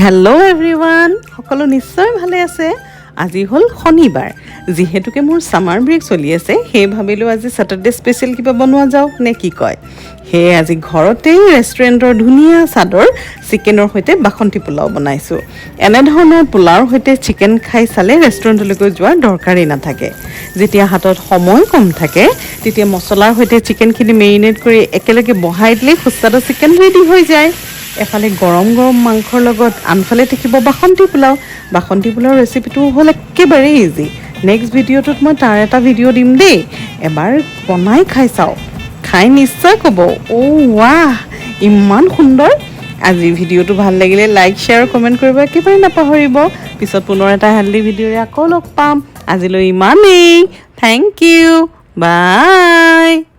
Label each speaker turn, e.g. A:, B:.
A: Hello' everyone, সকলো নিশ্চয় ভালে আছে। আজি হ'ল শনিবাৰ, যিহেতুকে মোৰ ছামাৰ ব্ৰেক চলি আছে, সেই ভাবিলোঁ আজি ছেটাৰডে স্পেচিয়েল কিবা বনোৱা যাওক নে কি কয়। সেয়ে আজি ঘৰতেই ৰেষ্টুৰেণ্টৰ ধুনীয়া চাদৰ চিকেনৰ সৈতে বাসন্তী পোলাও বনাইছোঁ। এনেধৰণৰ পোলাওৰ সৈতে চিকেন খাই চালে ৰেষ্টুৰেণ্টলৈকে যোৱাৰ দৰকাৰেই নাথাকে। যেতিয়া হাতত সময় কম থাকে তেতিয়া মছলাৰ সৈতে চিকেনখিনি মেৰিনেট কৰি একেলগে বহাই দিলেই সুস্বাদু চিকেন ৰেডি হৈ যায়। এফালে গৰম গৰম মাংসৰ লগত আনফালে থাকিব বাসন্তী পোলাও ৰেচিপিটো হ'ল একেবাৰে ইজি। নেক্সট ভিডিঅ'টোত মই তাৰ এটা ভিডিঅ' দিম দেই, এবাৰ বনাই খাই চাওক, খাই নিশ্চয় ক'ব অ' ৱাহ ইমান সুন্দৰ। আজি ভিডিঅ'টো ভাল লাগিলে লাইক শ্বেয়াৰ কমেণ্ট কৰিব একেবাৰে নাপাহৰিব। পিছত পুনৰ এটা হেল্ডি ভিডিঅ'ৰে আকৌ লগ পাম। আজিলৈ ইমানেই, থেংক ইউ, বাই।